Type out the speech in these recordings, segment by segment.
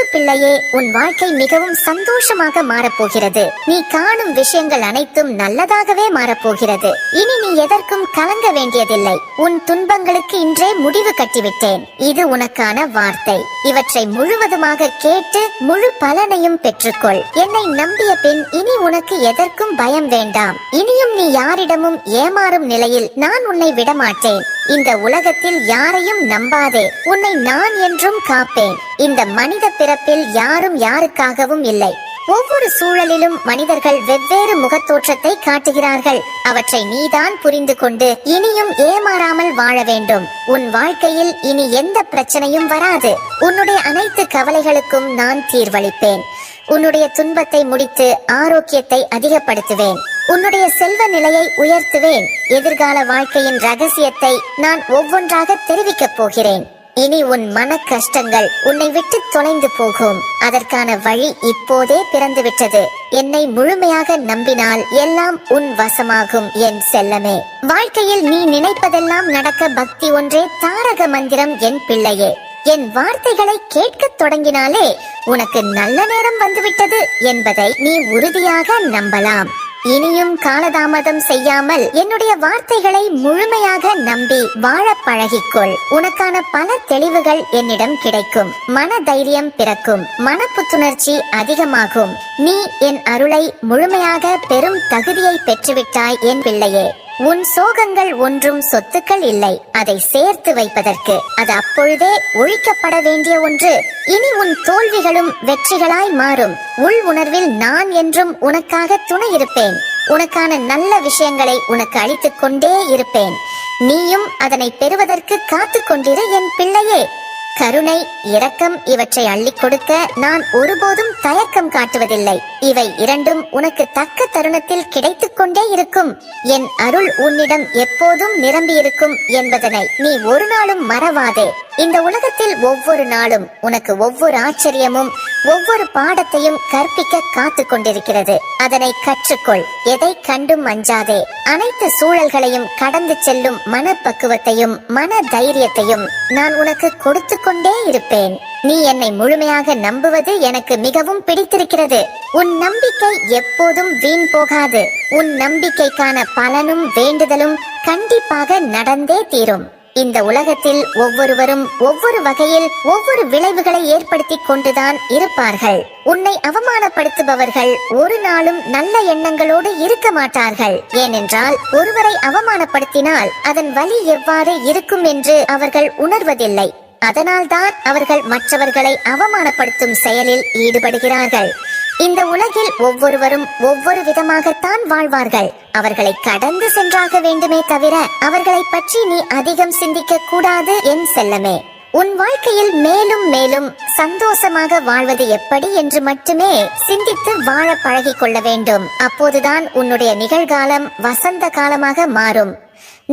என் பிள்ளையே, உன் வாழ்க்கை மிகவும் சந்தோஷமாக மாறப்போகிறது. நீ காணும் விஷயங்கள் அனைத்தும் நல்லதாகவே மாறப்போகிறது. இனி நீ எதற்கும் கலங்க வேண்டியதில்லை. உன் துன்பங்களுக்கு இன்றே முடிவு கட்டிவிட்டேன். இது உனக்கான வார்த்தை. இவற்றை முழுவதுமாக கேட்டு முழு பலனையும் பெற்றுக்கொள். என்னை நம்பிய பின் இனி உனக்கு எதற்கும் பயம் வேண்டாம். இனியும் நீ யாரிடமும் ஏமாறும் நிலையில் நான் உன்னை விடமாட்டேன். இந்த உலகத்தில் யாரையும் நம்பாதே. உன்னை நான் என்றும் காப்பேன். இந்த மனித பிறப்பில் யாரும் யாருக்காகவும் இல்லை. ஒவ்வொரு சூழலிலும் மனிதர்கள் வெவ்வேறு முகத்தோற்றத்தை காட்டுகிறார்கள். அவற்றை நீதான் புரிந்து கொண்டு இனியும் ஏமாறாமல் வாழ வேண்டும். உன் வாழ்க்கையில் இனி எந்த பிரச்சனையும் வராது. உன்னுடைய அனைத்து கவலைகளுக்கும் நான் தீர்வளிப்பேன். உன்னுடைய துன்பத்தை முடித்து ஆரோக்கியத்தை அதிகப்படுத்துவேன். உன்னுடைய செல்வ நிலையை உயர்த்துவேன். எதிர்கால வாழ்க்கையின் ரகசியத்தை நான் ஒவ்வொன்றாக தெரிவிக்கப் போகிறேன். இனி உன் மன கஷ்டங்கள் உன்னை விட்டு தொலைந்து போகும். அதற்கான வழி இப்போதே பிறந்துவிட்டது. என்னை முழுமையாக நம்பினால் எல்லாம் உன் வசமாகும் என் செல்லமே. வாழ்க்கையில் நீ நினைப்பதெல்லாம் நடக்க பக்தி ஒன்றே தாரக மந்திரம் என் பிள்ளையே. என் வார்த்தைகளை கேட்கத் தொடங்கினாலே உனக்கு நல்ல நேரம் வந்துவிட்டது என்பதை நீ உறுதியாக நம்பலாம். இனியும் காலதாமதம் செய்யாமல் என்னுடைய வார்த்தைகளை முழுமையாக நம்பி வாழ பழகிக்கொள். உனக்கான பல தெளிவுகள் என்னிடம் கிடைக்கும். மன தைரியம் பிறக்கும். மன புத்துணர்ச்சி அதிகமாகும். நீ என் அருளை முழுமையாக பெரும் தகுதியை பெற்றுவிட்டாய் என் பிள்ளையே. உன் சோகங்கள் ஒன்றும் சொத்துக்கள் இல்லை. அதை சேர்த்து வைப்பதற்கு அது அப்பொழுதே ஒழிக்கப்பட வேண்டிய ஒன்று. இனி உன் தோல்விகளும் வெற்றிகளாய் மாறும். உள் உணர்வில் நான் என்றும் உனக்காக துணை இருப்பேன். உனக்கான நல்ல விஷயங்களை உனக்கு அளித்துக் கொண்டே இருப்பேன். நீயும் அதனை பெறுவதற்கு காத்து கொண்டிரு என் பிள்ளையே. கருணை, இரக்கம் இவற்றை அள்ளி கொடுக்க நான் ஒருபோதும் தயக்கம் காட்டுவதில்லை. இவை இரண்டும் உனக்கு தக்க தருணத்தில் கிடைத்துக் கொண்டே இருக்கும். என் அருள் உன்னிடம் எப்போதும் நிரம்பி இருக்கும் என்பதனை நீ ஒரு நாளும் மறவாதே. இந்த உலகத்தில் ஒவ்வொரு நாளும் உனக்கு ஒவ்வொரு ஆச்சரியமும் ஒவ்வொரு பாடத்தையும் கற்பிக்க காத்து கொண்டிருக்கிறது. அதனை கற்றுக்கொள். எதை கண்டும் அஞ்சாதே. அனைத்து சூழல்களையும் கடந்து செல்லும் மனப்பக்குவத்தையும் மன தைரியத்தையும் நான் உனக்கு கொடுத்து கொண்டே இருப்பேன். நீ என்னை முழுமையாக நம்புவது எனக்கு மிகவும் பிடித்திருக்கிறது. உன் நம்பிக்கை எப்போதும் வீண் போகாது. உன் நம்பிக்கைக்கான பலனும் வேண்டுதலும் கண்டிப்பாக நடந்தே தீரும். இந்த உலகத்தில் ஒவ்வொருவரும் ஒவ்வொரு வகையில் ஒவ்வொரு விளைவுகளை ஏற்படுத்தி கொண்டுதான் இருப்பார்கள். உன்னை அவமானப்படுத்துபவர்கள் ஒரு நாளும் நல்ல எண்ணங்களோடு இருக்க மாட்டார்கள். ஏனென்றால் ஒருவரை அவமானப்படுத்தினால் அதன் வலி எவ்வாறு இருக்கும் என்று அவர்கள் உணர்வதில்லை. அதனால்தான் அவர்கள் மற்றவர்களை அவமானப்படுத்தும் செயலில் ஈடுபடுகிறார்கள். இந்த உலகில் ஒவ்வொருவரும் ஒவ்வொரு விதமாகத்தான் வாழ்வார்கள். அவர்களை கடந்து சென்றாக வேண்டுமே தவிர அவர்களை பற்றி நீ அதிகம் சிந்திக்க கூடாது என் செல்லமே. உன் வாழ்க்கையில் மேலும் மேலும் சந்தோஷமாக வாழ்வது எப்படி என்று மட்டுமே சிந்தித்து வாழ பழகிக் கொள்ள வேண்டும். அப்போதுதான் உன்னுடைய நிகழ்காலம் வசந்த காலமாக மாறும்.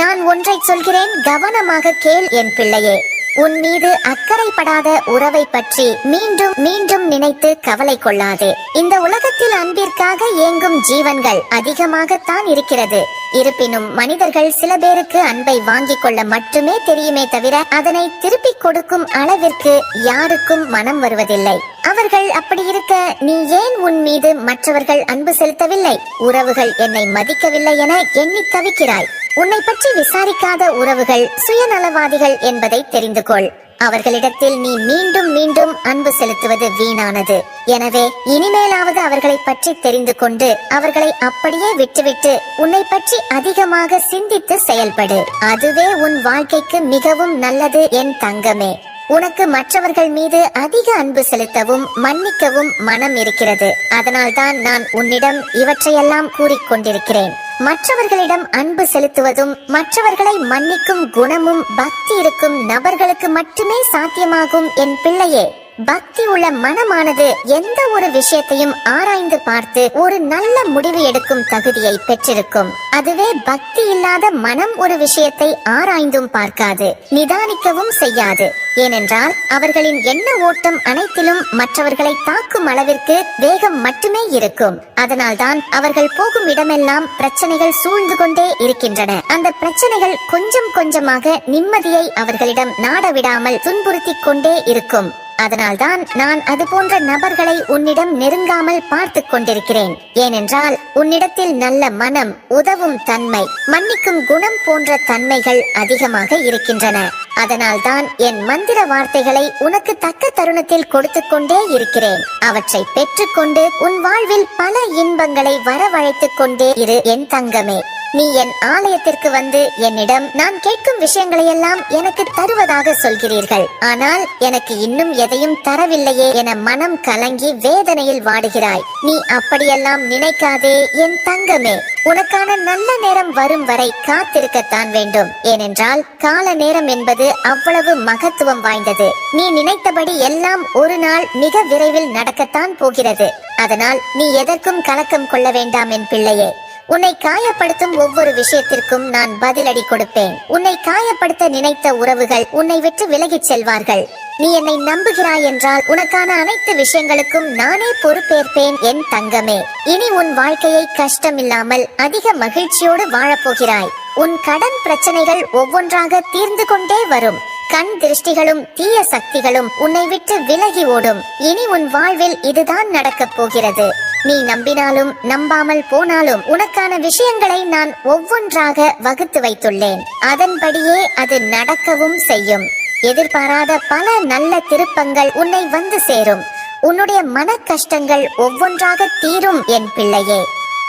நான் ஒன்றை சொல்கிறேன், கவனமாக கேள் என் பிள்ளையே. உன் மீது அக்கறைப்படாத உறவை பற்றி மீண்டும் மீண்டும் நினைத்து கவலை கொள்ளாதே. இந்த உலகத்தில் அன்பிற்காக ஏங்கும் ஜீவன்கள் அதிகமாகத்தான் இருக்கிறது. இருப்பினும் மனிதர்கள் சில பேருக்கு அன்பை வாங்கிக் கொள்ள மட்டுமே தெரியுமே தவிர அதனை திருப்பிக் கொடுக்கும் அளவிற்கு யாருக்கும் மனம் வருவதில்லை. அவர்கள் அப்படி இருக்க நீ ஏன் உன் மீது மற்றவர்கள் அன்பு செலுத்தவில்லை? உறவுகள் என்னை மதிக்கவில்லை என எண்ணி தவிக்கிறாய். உன்னை பற்றி விசாரிக்காத உறவுகள் சுயநலவாதிகள் என்பதை தெரிந்து கொள். அவர்களிடத்தில் நீ மீண்டும் மீண்டும் அன்பு செலுத்துவது வீணானது. எனவே இனிமேலாவது அவர்களை பற்றி தெரிந்து கொண்டு அவர்களை அப்படியே விட்டுவிட்டு உன்னை பற்றி அதிகமாக சிந்தித்து செயல்படு. அதுவே உன் வாழ்க்கைக்கு மிகவும் நல்லது என் தங்கமே. உனக்கு மற்றவர்கள் மீது அதிக அன்பு செலுத்தவும் மன்னிக்கவும் மனம் இருக்கிறது. அதனால்தான் நான் உன்னிடம் இவற்றையெல்லாம் கூறிக்கொண்டிருக்கிறேன். மற்றவர்களிடம் அன்பு செலுத்துவதும் மற்றவர்களை மன்னிக்கும் குணமும் பக்தி இருக்கும் நபர்களுக்கு மட்டுமே சாத்தியமாகும் என் பிள்ளையே. பக்தி உள்ள மனமானது எந்த ஒரு விஷயத்தையும் ஆராய்ந்து பார்த்து ஒரு நல்ல முடிவு எடுக்கும் தகுதியை பெற்றிருக்கும். அதுவே பக்தி இல்லாத மனம் ஒரு விஷயத்தை ஆராய்ந்தும் பார்க்காது, நிதானிக்கவும் செய்யாது. ஏனென்றால் அவர்களின் எண்ண ஓட்டம் அனைத்திலும் மற்றவர்களை தாக்கும் அளவிற்கு வேகம் மட்டுமே இருக்கும். அதனால்தான் அவர்கள் போகும் இடமெல்லாம் பிரச்சனைகள் சூழ்ந்து கொண்டே இருக்கின்றன. அந்த பிரச்சனைகள் கொஞ்சம் கொஞ்சமாக நிம்மதியை அவர்களிடம் நாட விடாமல் துன்புறுத்தி கொண்டே இருக்கும். அதனால்தான் நான் அது போன்ற நபர்களை உன்னிடம் நெருங்காமல் பார்த்து கொண்டிருக்கிறேன். ஏனென்றால் உன்னிடத்தில் நல்ல மனம், உதவும் தன்மை, மன்னிக்கும் குணம் போன்ற தன்மைகள் அதிகமாக இருக்கின்றன. அதனால்தான் என் மந்திர வார்த்தைகளை உனக்கு தக்க தருணத்தில் கொடுத்து கொண்டே இருக்கிறேன். அவற்றை பெற்றுக்கொண்டு உன் வாழ்வில் பல இன்பங்களை வரவழைத்துக் கொண்டே இரு என் தங்கமே. நீ என் ஆலயத்திற்கு வந்து என்னிடம் நான் கேட்கும் விஷயங்களை எல்லாம் எனக்கு தருவதாக சொல்கிறீர்கள். ஆனால் எனக்கு இன்னும் எதையும் தரவில்லையே என மனம் கலங்கி வேதனையில் வாடுகிறாய். நீ அப்படியெல்லாம் நினைக்காதே என் தங்கமே. உனக்கான நல்ல நேரம் வரும் வரை காத்திருக்கத்தான் வேண்டும். ஏனென்றால் கால நேரம் என்பது அவ்வளவு மகத்துவம் வாய்ந்தது. நீ நினைத்தபடி எல்லாம் ஒரு நாள் மிக விரைவில் நடக்கத்தான் போகிறது. அதனால் நீ எதற்கும் கலக்கம் கொள்ள வேண்டாம் என் பிள்ளையே. உன்னை காயப்படுத்தும் ஒவ்வொரு விஷயத்திற்கும் நான் பதிலடி கொடுப்பேன். உன்னை காயப்படுத்த நினைத்த உறவுகள் உன்னை விட்டு விலகிச் செல்வார்கள். நீ என்னை நம்புகிறாய் என்றால் உனக்கான அனைத்து விஷயங்களுக்கும் நானே பொறுப்பேற்பேன் என் தங்கமே. இனி உன் வாழ்க்கையை கஷ்டமில்லாமல் அதிக மகிழ்ச்சியோடு வாழப்போகிறாய். உன் கடன் பிரச்சனைகள் ஒவ்வொன்றாக தீர்ந்து கொண்டே வரும். கண் திருஷ்டிகளும் தீய சக்திகளும் உன்னை விட்டு விலகி ஓடும். இனி உன் வாழ்வில் இதுதான் நடக்கப் போகிறது. நீ நம்பினாலும் நம்பாமல் போனாலும் உனக்கான விஷயங்களை நான் ஒவ்வொன்றாக வகுத்து வைத்துள்ளேன். அதன்படியே அது நடக்கவும் செய்யும். எதிர்பாராத பல நல்ல திருப்பங்கள் உன்னை வந்து சேரும். உன்னுடைய மன கஷ்டங்கள் ஒவ்வொன்றாக தீரும் என் பிள்ளையே.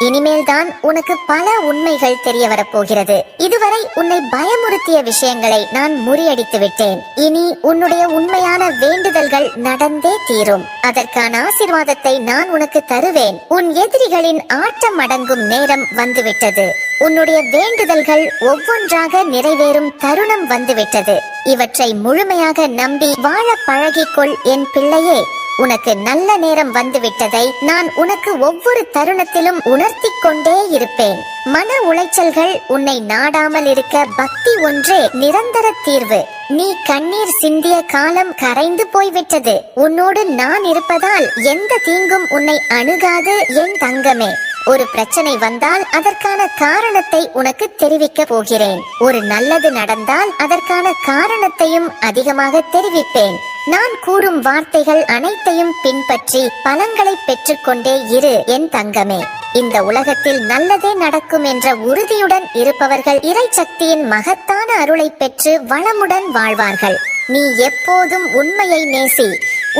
இனிமேல் தான் உனக்கு பல உண்மைகள் தெரிய வரப்போகிறது. இதுவரை உன்னை பயமுறுத்திய விஷயங்களை நான் முறியடித்து விட்டேன். இனி உன்னுடைய உண்மையான வேண்டுதல்கள் நடந்தே தீரும். அதற்கான ஆசீர்வாதத்தை நான் உனக்கு தருவேன். உன் எதிரிகளின் ஆட்டம் அடங்கும் நேரம் வந்துவிட்டது. உன்னுடைய வேண்டுதல்கள் ஒவ்வொன்றாக நிறைவேறும் தருணம் வந்துவிட்டது. இவற்றை முழுமையாக நம்பி வாழ பழகிக்கொள் என் பிள்ளையே. உனக்கு நல்ல நேரம் வந்துவிட்டதை நான் உனக்கு ஒவ்வொரு தருணத்திலும் உணர்த்தி கொண்டே இருப்பேன். மன உளைச்சல்கள் உன்னை நாடாமல் இருக்க பக்தி ஒன்றே நிரந்தர தீர்வு. நீ கண்ணீர் சிந்திய காலம் கரைந்து போய்விட்டது. உன்னோடு நான் இருப்பதால் எந்த தீங்கும் உன்னை அணுகாது என் தங்கமே. ஒரு பிரச்சனை வந்தால் அதற்கான காரணத்தை உனக்கு தெரிவிக்க போகிறேன். ஒரு நல்லது நடந்தால் அதற்கான காரணத்தையும் அதிகமாக தெரிவிப்பேன். நான் கூறும் வார்த்தைகள் அனைத்தையும் பின்பற்றி பலன்களை பெற்றுக்கொண்டே இரு என் தங்கமே. இந்த உலகத்தில் நல்லதே நடக்கும் என்ற உறுதியுடன் இருப்பவர்கள் இறை சக்தியின் மகத்தான அருளை பெற்று வளமுடன் வாழ்வார்கள். நீ எப்போதும் உண்மையை நேசி.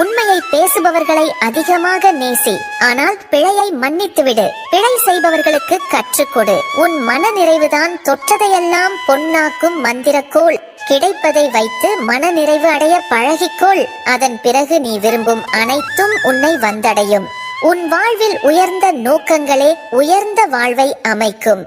உண்மையை பேசுபவர்களை அதிகமாக நேசி. ஆனால் பிழையை மன்னித்துவிடு. பிழை செய்பவர்களுக்கு கற்றுக்கொடு. உன் மன நிறைவுதான் தொற்றதையெல்லாம் பொன்னாக்கும் மந்திரக்கோள். கிடைப்பதை வைத்து மன நிறைவு அடைய பழகிக்கொள். அதன் பிறகு நீ விரும்பும் அனைத்தும் உன்னை வந்தடையும். உன் வாழ்வில் உயர்ந்த நோக்கங்களே உயர்ந்த வாழ்வை அமைக்கும்.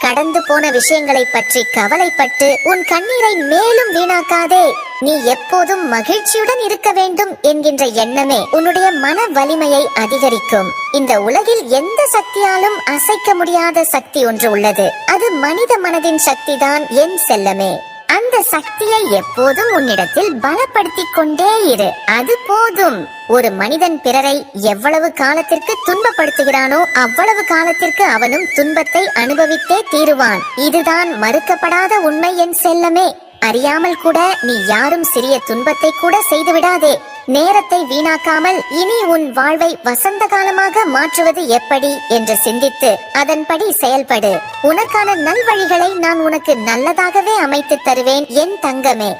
கடந்து போன விஷயங்களை பற்றி கவலைப்பட்டு உன் கண்ணீரை மேலும் வீணாக்காதே. நீ எப்போதும் மகிழ்ச்சியுடன் இருக்க வேண்டும் என்கின்ற எண்ணமே உன்னுடைய மன வலிமையை அதிகரிக்கும். இந்த உலகில் எந்த சக்தியாலும் அசைக்க முடியாத சக்தி ஒன்று உள்ளது. அது மனித மனதின் சக்திதான் என் செல்லமே. அந்த சக்தியை எப்போதும் உன்னிடத்தில் பலப்படுத்திக் கொண்டே இரு. அது போதும். ஒரு மனிதன் பிறரை எவ்வளவு காலத்திற்கு துன்பப்படுத்துகிறானோ அவ்வளவு காலத்திற்கு அவனும் துன்பத்தை அனுபவித்தே தீருவான். இதுதான் மறுக்கப்படாத உண்மை என் செல்லமே. அறியாமல் கூட நீ யாரும் சிறிய துன்பத்தை கூட செய்து விடாதே. நேரத்தை வீணாக்காமல் இனி உன் வாழ்வை வசந்த காலமாக மாற்றுவது எப்படி என்று சிந்தித்து அதன்படி செயல்படு. உனக்கான நல்வழிகளை நான் உனக்கு நல்லதாகவே அமைத்து தருவேன் என் தங்கமே.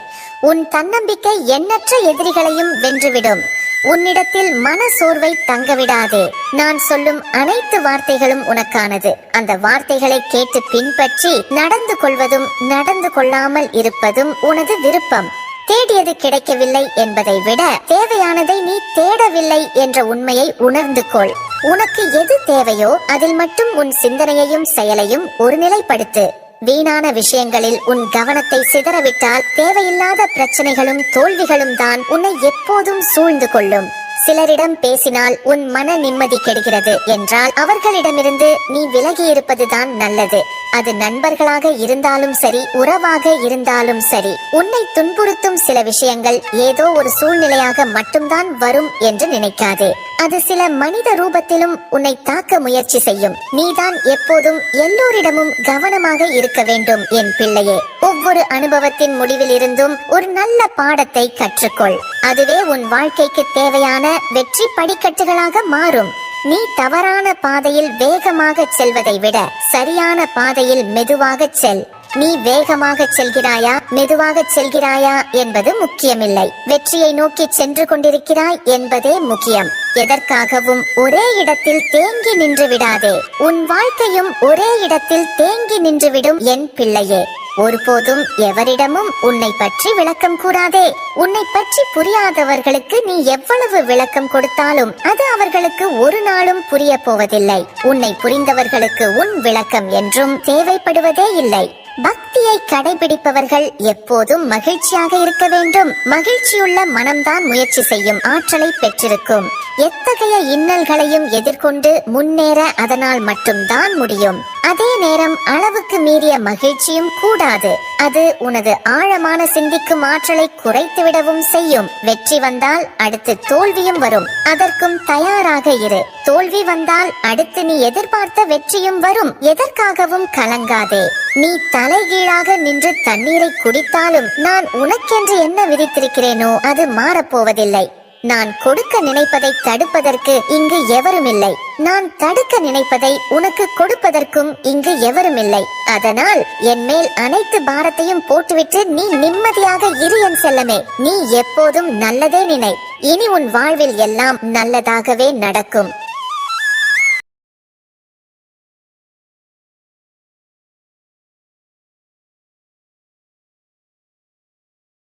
உன் தன்னம்பிக்கை எண்ணற்ற எதிரிகளையும் வென்றுவிடும். உன்னிடத்தில் மன சோர்வை தங்கவிடாதே. நான் சொல்லும் அனைத்து வார்த்தைகளும் உனக்கானது. அந்த வார்த்தைகளை கேட்டு பின்பற்றி நடந்து கொள்வதும் நடந்து கொள்ளாமல் இருப்பதும் உனது விருப்பம். தேடியது கிடைக்கவில்லை என்பதை விட தேவையானதை நீ தேடவில்லை என்ற உண்மையை உணர்ந்து கொள். உனக்கு எது தேவையோ அதில் மட்டும் உன் சிந்தனையையும் செயலையும் ஒருநிலைப்படுத்து. வீணான விஷயங்களில் உன் கவனத்தை சிதறவிட்டால் தேவையில்லாத பிரச்சனைகளும் தோல்விகளும் தான் உன்னை எப்போதும் சூழ்ந்து கொள்ளும். சிலரிடம் பேசினால் உன் மன நிம்மதி கெடுகிறது என்றால் அவர்களிடமிருந்து நீ விலகி இருப்பதுதான் நல்லது. அது நண்பர்களாக இருந்தாலும் சரி, உறவாக இருந்தாலும் சரி. உன்னை துன்புறுத்தும் சில விஷயங்கள் ஏதோ ஒரு சூழ்நிலையாக மட்டும்தான் வரும் என்று நினைக்காதே. அது சில மனித ரூபத்திலும் உன்னை தாக்க முயற்சி செய்யும். நீதான் எப்போதும் எல்லோரிடமும் கவனமாக இருக்க வேண்டும் என் பிள்ளையே. ஒவ்வொரு அனுபவத்தின் முடிவில் இருந்தும் ஒரு நல்ல பாடத்தை கற்றுக்கொள். அதுவே உன் வாழ்க்கைக்கு தேவையான வெற்றி படிக்கட்டுகளாக மாறும். நீ தவறான பாதையில் வேகமாக செல்வதை விட சரியான பாதையில் மெதுவாக செல். நீ வேகமாக செல்கிறாயா மெதுவாக செல்கிறாயா என்பது முக்கியமில்லை. வெற்றியை நோக்கி சென்று கொண்டிருக்கிறாய் என்பதே முக்கியம். எதற்காகவும் ஒரே இடத்தில் தேங்கி நின்று விடாதே. உன் வாழ்க்கையும் ஒரே இடத்தில் தேங்கி நின்றுவிடும் என் பிள்ளையே. ஒருபோதும் எவரிடமும் உன்னை பற்றி விளக்கம் கூறாதே. உன்னை பற்றி புரியாதவர்களுக்கு நீ எவ்வளவு விளக்கம் கொடுத்தாலும் அது அவர்களுக்கு ஒரு நாளும் புரிய போவதில்லை. உன்னை புரிந்தவர்களுக்கு உன் விளக்கம் என்றும் தேவைப்படுவதே இல்லை. பக்தியை கடைபிடிப்பவர்கள் எப்போதும் மகிழ்ச்சியாக இருக்க வேண்டும். மகிழ்ச்சியுள்ள மனம்தான் முயற்சி செய்யும் ஆற்றலை பெற்றிருக்கும். எத்தகைய இன்னல்களையும் எதிர்கொண்டு முன்னேற அதனால் மட்டும்தான் முடியும். அதே நேரம் அளவுக்கு மீறிய மகிழ்ச்சியும் கூடாது. அது உனது ஆழமான சிந்திக்கும் ஆற்றலை குறைத்துவிடவும் செய்யும். வெற்றி வந்தால் அடுத்து தோல்வியும் வரும். அதற்கும் தயாராக இரு. தோல்வி வந்தால் அடுத்து நீ எதிர்பார்த்த வெற்றியும் வரும். எதற்காகவும் கலங்காதே. நீ தலைகீழாக நின்று தண்ணீரை குடித்தாலும் நான் உனக்கென்று என்ன விதித்திருக்கிறேனோ அது மாறப்போவதில்லை. நான் கொடுக்க நினைப்பதை தடுப்பதற்கு இங்கு எவரும் இல்லை. நான் தடுக்க நினைப்பதை உனக்கு கொடுப்பதற்கும் இங்கு எவரும் இல்லை. அதனால் என் மேல் அனைத்து பாரத்தையும் போட்டுவிட்டு நீ நிம்மதியாக இரு என் செல்லமே. நீ எப்போதும் நல்லதே நினை. இனி உன் வாழ்வில் எல்லாம் நல்லதாகவே நடக்கும்.